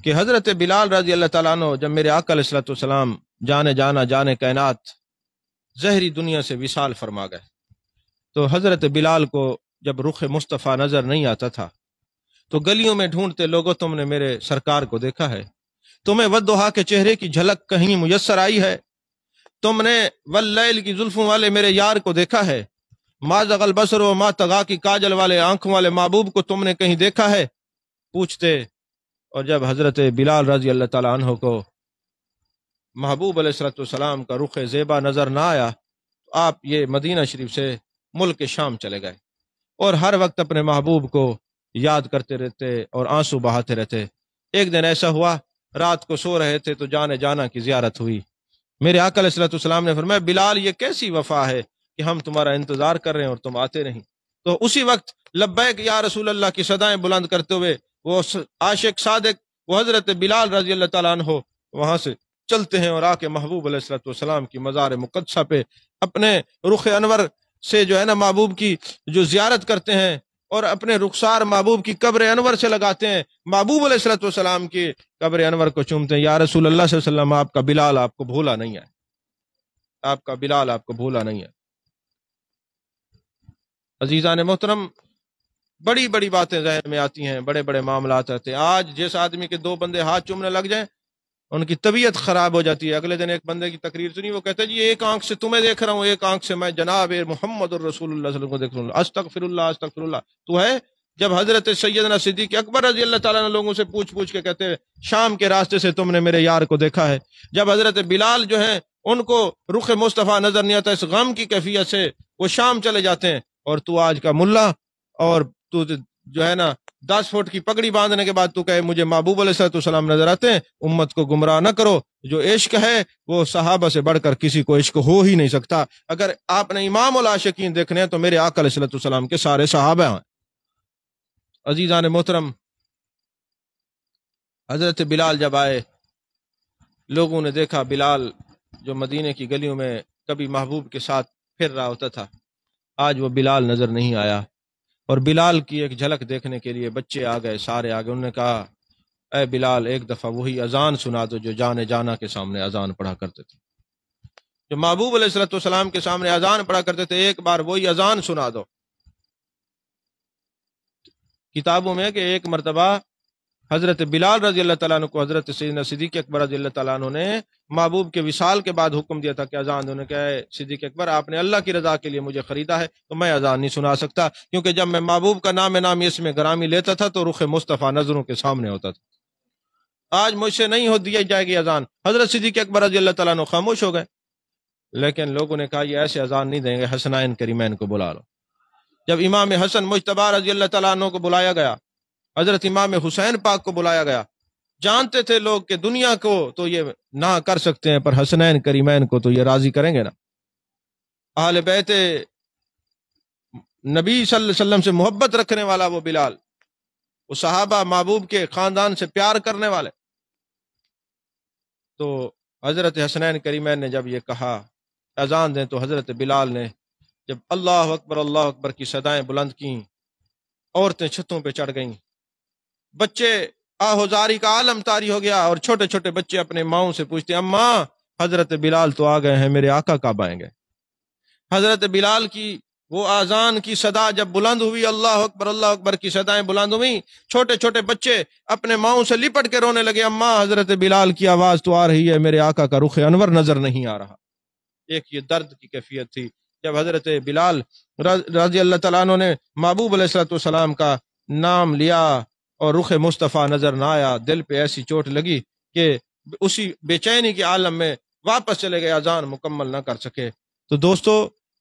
کہ حضرت بلال رضی اللہ تعالیٰ عنہ جب میرے آقا علیہ الصلوۃ والسلام جانے کائنات ظہری دنیا سے وصال فرما گئے تو حضرت بلال کو جب رخ مصطفیٰ نظر نہیں آتا تھا تو گلیوں میں ڈھونڈتے لوگوں تم نے میرے سرکار کو دیکھا ہے؟ تمہیں والضحیٰ کے چہرے کی جھلک کہیں میسر آئی ہے؟ تم نے واللیل کی زلفوں والے میرے یار کو دیکھا ہے؟ ما زغ البصر و ما طغیٰ کی کاجل والے آنکھوں والے محبوب کو تم نے کہیں دیکھا ہے؟ پوچھتے، اور جب حضرت بلال رضی اللہ تعالیٰ عنہ کو محبوب علیہ الصلوۃ والسلام کا رخ زیبا نظر نہ آیا تو آپ یہ مدینہ شریف سے ملک شام چلے گئے اور ہر وقت اپنے محبوب کو یاد کرتے رہتے اور آنسو بہاتے رہتے۔ ایک دن ایسا ہوا رات کو سو رہے تھے تو جانا کی زیارت ہوئی۔ میرے آقا علیہ الصلوۃ والسلام نے فرمایا بلال یہ کیسی وفا ہے کہ ہم تمہارا انتظار کر رہے ہیں اور تم آتے نہیں؟ تو اسی وقت لبیک یا رسول اللہ کی صدائیں بلند کرتے ہوئے وہ عاشق صادق وہ حضرت بلال رضی اللہ تعالیٰ عنہ وہاں سے چلتے ہیں اور آ کے محبوب علیہ الصلوۃ والسلام کی مزار مقدسہ پہ اپنے رخ انور سے جو ہے نا محبوب کی جو زیارت کرتے ہیں اور اپنے رخسار محبوب کی قبر انور سے لگاتے ہیں، محبوب علیہ الصلوۃ والسلام کی قبر انور کو چومتے ہیں۔ یا رسول اللہ صلی اللہ علیہ وسلم آپ کا بلال آپ کو بھولا نہیں ہے، آپ کا بلال آپ کو بھولا نہیں ہے۔ عزیزان محترم، بڑی بڑی باتیں ذہن میں آتی ہیں، بڑے بڑے معاملات آتے ہیں۔ آج جس آدمی کے دو بندے ہاتھ چومنے لگ جائیں ان کی طبیعت خراب ہو جاتی ہے۔ اگلے دن ایک بندے کی تقریر سنی، وہ کہتا ہے جی ایک آنکھ سے تمہیں دیکھ رہا ہوں، ایک آنکھ سے میں جناب محمد الرسول اللہ صلی اللہ علیہ وسلم کو دیکھ رہا ہوں، استغفر اللہ استغفر اللہ۔ تو ہے جب حضرت سیدنا صدیق اکبر رضی اللہ تعالیٰ نے لوگوں سے پوچھ کے کہتے ہیں شام کے راستے سے تم نے میرے یار کو دیکھا ہے؟ جب حضرت بلال جو ہیں ان کو رخ مصطفیٰ نظر نہیں آتا، اس غم کی کیفیت سے وہ شام چلے جاتے ہیں، اور تو آج کا ملا اور تو جو ہے نا 10 فٹ کی پگڑی باندھنے کے بعد تو کہے مجھے محبوب علیہ الصلوۃ والسلام نظر آتے ہیں۔ امت کو گمراہ نہ کرو، جو عشق ہے وہ صحابہ سے بڑھ کر کسی کو عشق ہو ہی نہیں سکتا۔ اگر آپ نے امام العاشقین دیکھنے ہیں تو میرے آقا علیہ الصلوۃ والسلام کے سارے صحابہ ہیں۔ عزیزان محترم، حضرت بلال جب آئے، لوگوں نے دیکھا بلال جو مدینے کی گلیوں میں کبھی محبوب کے ساتھ پھر رہا ہوتا تھا، آج وہ بلال نظر نہیں آیا، اور بلال کی ایک جھلک دیکھنے کے لیے بچے آ گئے، سارے آ گئے۔ انہوں نے کہا اے بلال ایک دفعہ وہی اذان سنا دو جو جان جانا کے سامنے اذان پڑھا کرتے تھے، جو محبوب علیہ الصلوۃ والسلام کے سامنے اذان پڑھا کرتے تھے، ایک بار وہی اذان سنا دو۔ کتابوں میں کہ ایک مرتبہ حضرت بلال رضی اللہ تعالیٰ عنہ کو حضرت سیدنا صدیق اکبر رضی اللہ تعالیٰ عنہ نے محبوب کے وصال کے بعد حکم دیا تھا کہ اذان دو۔ انہوں نے کہا صدیق اکبر آپ نے اللہ کی رضا کے لیے مجھے خریدا ہے تو میں اذان نہیں سنا سکتا، کیونکہ جب میں محبوب کا نام اس میں گرامی لیتا تھا تو رخ مصطفیٰ نظروں کے سامنے ہوتا تھا، آج مجھ سے نہیں ہو دیا جائے گی اذان۔ حضرت صدیق اکبر رضی اللہ تعالیٰ عنہ خاموش ہو گئے، لیکن لوگوں نے کہا یہ ایسے اذان نہیں دیں گے، حسنین کریمین کو بلا لو۔ جب امام حسن مجتبی رضی اللہ تعالیٰ عنہ کو بلایا گیا، حضرت امام حسین پاک کو بلایا گیا، جانتے تھے لوگ کہ دنیا کو تو یہ نہ کر سکتے ہیں پر حسنین کریمین کو تو یہ راضی کریں گے نا۔ اہل بیت نبی صلی اللہ علیہ وسلم سے محبت رکھنے والا وہ بلال، وہ صحابہ محبوب کے خاندان سے پیار کرنے والے، تو حضرت حسنین کریمین نے جب یہ کہا اذان دیں تو حضرت بلال نے جب اللہ اکبر کی صدائیں بلند کیں، عورتیں چھتوں پہ چڑھ گئیں، بچے آہوزاری کا عالم طاری ہو گیا، اور چھوٹے چھوٹے بچے اپنے ماؤں سے پوچھتے اماں حضرت بلال تو آ گئے ہیں، میرے آقا کب آئیں گے؟ حضرت بلال کی وہ آذان کی صدا جب بلند ہوئی، اللہ اکبر کی صدائیں بلند ہوئیں، چھوٹے چھوٹے بچے اپنے ماؤں سے لپٹ کے رونے لگے، اماں حضرت بلال کی آواز تو آ رہی ہے، میرے آقا کا رخ انور نظر نہیں آ رہا۔ ایک یہ درد کی کیفیت تھی جب حضرت بلال رضی اللہ تعالیٰ عنہ نے محبوب علیہ الصلوۃ والسلام کا نام لیا اور رخ مصطفیٰ نظر نہ آیا، دل پہ ایسی چوٹ لگی کہ اسی بے چینی کے عالم میں واپس چلے گئے، اذان مکمل نہ کر سکے۔ تو دوستو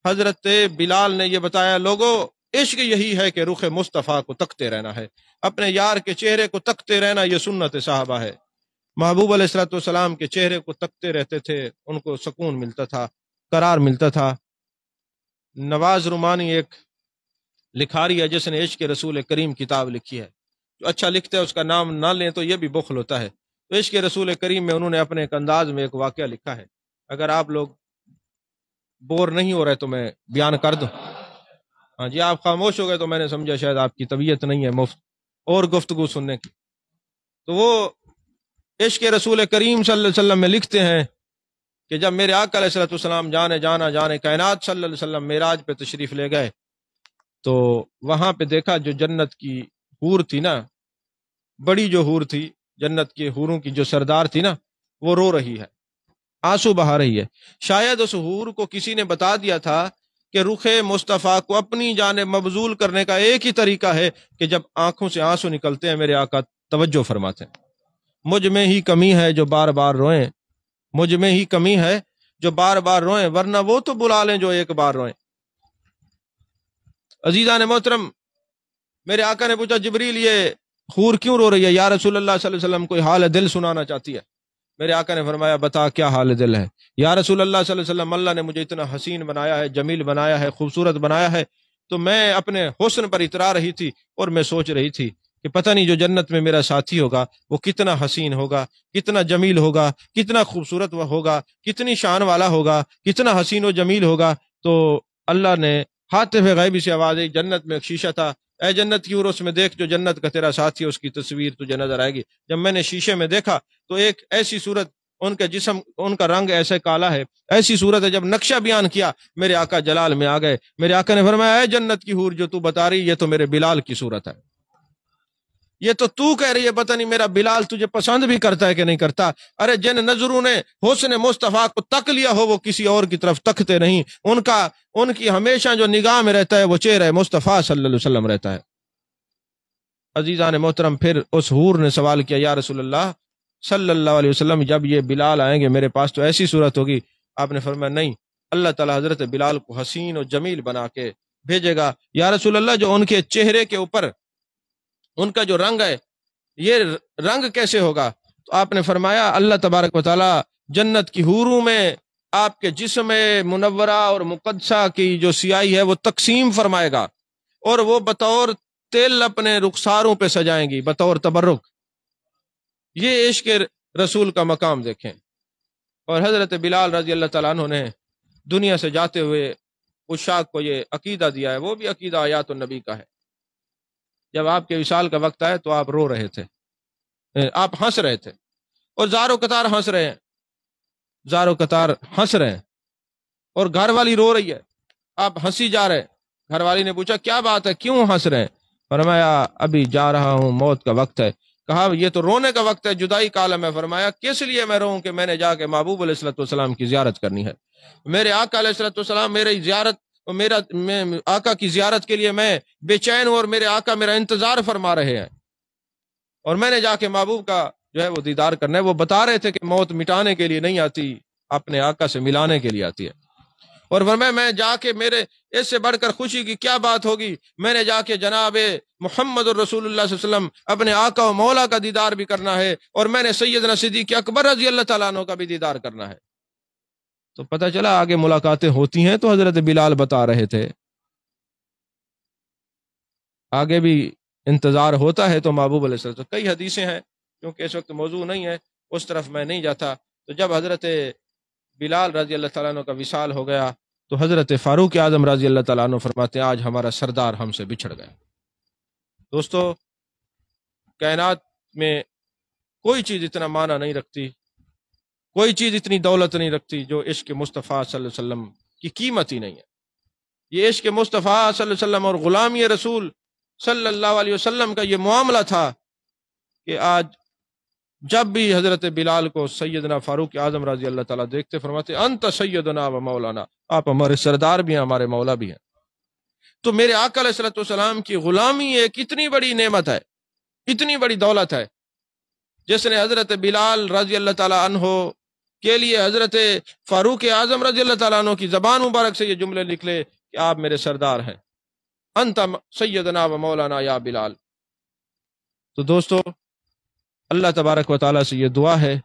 حضرت بلال نے یہ بتایا لوگوں عشق یہی ہے کہ رخ مصطفیٰ کو تکتے رہنا ہے، اپنے یار کے چہرے کو تکتے رہنا، یہ سنت صحابہ ہے۔ محبوب علیہ الصلوۃ والسلام کے چہرے کو تکتے رہتے تھے، ان کو سکون ملتا تھا، قرار ملتا تھا۔ نواز رومانی ایک لکھاری ہے جس نے عشق رسول کریم کتاب لکھی ہے، جو اچھا لکھتا ہے اس کا نام نہ لیں تو یہ بھی بخل ہوتا ہے۔ تو عشق رسول کریم میں انہوں نے اپنے ایک انداز میں ایک واقعہ لکھا ہے، اگر آپ لوگ بور نہیں ہو رہے تو میں بیان کر دوں۔ ہاں جی، آپ خاموش ہو گئے تو میں نے سمجھا شاید آپ کی طبیعت نہیں ہے مفت اور گفتگو سننے کی۔ تو وہ عشق رسول کریم صلی اللہ علیہ وسلم میں لکھتے ہیں کہ جب میرے آقا علیہ الصلوۃ والسلام جانے کائنات صلی اللہ علیہ وسلم معراج پہ تشریف لے گئے تو وہاں پہ دیکھا جو جنت کی حور تھی نا، بڑی جو حور تھی، جنت کے حوروں کی جو سردار تھی نا، وہ رو رہی ہے، آنسو بہا رہی ہے۔ شاید اس حور کو کسی نے بتا دیا تھا کہ رخ مصطفیٰ کو اپنی جانب مبذول کرنے کا ایک ہی طریقہ ہے کہ جب آنکھوں سے آنسو نکلتے ہیں میرے آقا توجہ فرماتے ہیں، مجھ میں ہی کمی ہے جو بار بار روئیں، مجھ میں ہی کمی ہے جو بار بار روئیں، ورنہ وہ تو بلا لیں جو ایک بار روئیں۔ عزیزان محترم، میرے آقا نے پوچھا جبریل یہ حور کیوں رو رہی ہے؟ یا رسول اللہ صلی اللہ علیہ وسلم کوئی حال دل سنانا چاہتی ہے۔ میرے آقا نے فرمایا بتا کیا حال دل ہے؟ یا رسول اللہ صلی اللہ علیہ وسلم اللہ نے مجھے اتنا حسین بنایا ہے، جمیل بنایا ہے، خوبصورت بنایا ہے، تو میں اپنے حسن پر اترا رہی تھی اور میں سوچ رہی تھی کہ پتہ نہیں جو جنت میں میرا ساتھی ہوگا وہ کتنا حسین ہوگا، کتنا جمیل ہوگا، کتنا خوبصورت ہوگا، کتنی شان والا ہوگا، کتنا حسین و جمیل ہوگا۔ تو اللہ نے ہاتف غیبی سے آواز آئی، جنت میں ایک شیشہ تھا، اے جنت کی حور اس میں دیکھ جو جنت کا تیرا ساتھی ہے، اس کی تصویر تجھے نظر آئے گی۔ جب میں نے شیشے میں دیکھا تو ایک ایسی صورت، ان کا جسم، ان کا رنگ ایسے کالا ہے، ایسی صورت ہے، جب نقشہ بیان کیا میرے آقا جلال میں آ گئے۔ میرے آقا نے فرمایا اے جنت کی حور جو تو بتا رہی یہ تو میرے بلال کی صورت ہے، یہ تو کہہ رہی ہے پتہ نہیں میرا بلال تجھے پسند بھی کرتا ہے کہ نہیں کرتا۔ ارے جن نظروں نے حسن مصطفیٰ کو تک لیا ہو وہ کسی اور کی طرف تکتے نہیں، ان کی ہمیشہ جو نگاہ میں رہتا ہے وہ چہرہ مصطفیٰ صلی اللہ علیہ وسلم رہتا ہے۔ عزیزان محترم، پھر اس حور نے سوال کیا یا رسول اللہ صلی اللہ علیہ وسلم جب یہ بلال آئیں گے میرے پاس تو ایسی صورت ہوگی؟ آپ نے فرمایا نہیں، اللہ تعالیٰ حضرت بلال کو حسین و جمیل بنا کے بھیجے گا۔ یا رسول اللہ جو ان کے چہرے کے اوپر ان کا جو رنگ ہے یہ رنگ کیسے ہوگا؟ تو آپ نے فرمایا اللہ تبارک و تعالی جنت کی حوروں میں آپ کے جسم منورہ اور مقدسہ کی جو سیاہی ہے وہ تقسیم فرمائے گا، اور وہ بطور تیل اپنے رخساروں پہ سجائیں گی، بطور تبرک۔ یہ عشق رسول کا مقام دیکھیں۔ اور حضرت بلال رضی اللہ تعالیٰ عنہ نے دنیا سے جاتے ہوئے عشاق کو یہ عقیدہ دیا ہے، وہ بھی عقیدہ آیات النبی کا ہے۔ جب آپ کے وصال کا وقت آئے تو آپ رو رہے تھے، آپ ہنس رہے تھے، اور زاروں قطار ہنس رہے ہیں، زاروں قطار ہنس رہے ہیں، اور گھر والی رو رہی ہے، آپ ہنسی جا رہے ہیں۔ گھر والی نے پوچھا کیا بات ہے، کیوں ہنس رہے ہیں؟ فرمایا ابھی جا رہا ہوں، موت کا وقت ہے۔ کہا یہ تو رونے کا وقت ہے، جدائی کا عالم ہے۔ فرمایا کس لیے میں روؤں؟ کہ میں نے جا کے محبوب علیہ الصلوۃ والسلام کی زیارت کرنی ہے، میرے آقا علیہ الصلوۃ والسلام میری زیارت، میں آقا کی زیارت کے لیے میں بے چین ہوں، اور میرے آقا میرا انتظار فرما رہے ہیں، اور میں نے جا کے محبوب کا جو ہے وہ دیدار کرنا ہے۔ وہ بتا رہے تھے کہ موت مٹانے کے لیے نہیں آتی، اپنے آقا سے ملانے کے لیے آتی ہے۔ اور فرمایا میں جا کے، میرے اس سے بڑھ کر خوشی کی کیا بات ہوگی، میں نے جا کے جناب محمد الرسول اللہ صلی اللہ علیہ وسلم اپنے آقا و مولا کا دیدار بھی کرنا ہے، اور میں نے سیدنا صدیق اکبر رضی اللہ تعالیٰ عنہ کا بھی دیدار کرنا ہے۔ تو پتہ چلا آگے ملاقاتیں ہوتی ہیں، تو حضرت بلال بتا رہے تھے آگے بھی انتظار ہوتا ہے تو محبوب علیہ السلام۔ کئی حدیثیں ہیں، کیونکہ اس وقت موضوع نہیں ہے، اس طرف میں نہیں جاتا۔ تو جب حضرت بلال رضی اللہ تعالیٰ عنہ کا وصال ہو گیا تو حضرت فاروق اعظم رضی اللہ تعالیٰ عنہ فرماتے ہیں آج ہمارا سردار ہم سے بچھڑ گیا۔ دوستو، کائنات میں کوئی چیز اتنا معنی نہیں رکھتی، کوئی چیز اتنی دولت نہیں رکھتی جو عشق مصطفیٰ صلی اللہ علیہ وسلم کی قیمت ہی نہیں ہے۔ یہ عشق مصطفیٰ صلی اللہ علیہ وسلم اور غلامی رسول صلی اللہ علیہ وسلم کا یہ معاملہ تھا کہ آج جب بھی حضرت بلال کو سیدنا فاروق اعظم رضی اللہ تعالیٰ دیکھتے فرماتے انت سیدنا و مولانا، آپ ہمارے سردار بھی ہیں، ہمارے مولا بھی ہیں۔ تو میرے آقا علیہ الصلوۃ والسلام کی غلامی ایک اتنی بڑی نعمت ہے، اتنی بڑی دولت ہے، جس نے حضرت بلال رضی اللہ تعالیٰ عنہ کے لیے حضرت فاروق اعظم رضی اللہ تعالیٰ عنہ کی زبان مبارک سے یہ جملے نکلے کہ آپ میرے سردار ہیں، انت سیدنا و مولانا یا بلال۔ تو دوستو، اللہ تبارک و تعالیٰ سے یہ دعا ہے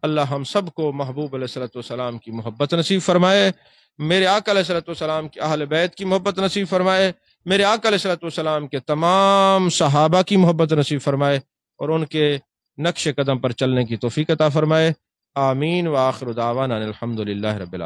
اللہ ہم سب کو محبوب علیہ الصلوۃ والسلام کی محبت نصیب فرمائے، میرے آقا علیہ الصلوۃ والسلام کے اہل بیت کی محبت نصیب فرمائے، میرے آقا علیہ الصلوۃ والسلام کے تمام صحابہ کی محبت نصیب فرمائے، اور ان کے نقش قدم پر چلنے کی توفیق عطا فرمائے۔ آمین وآخر دعوانا الحمد للہ رب العالمین۔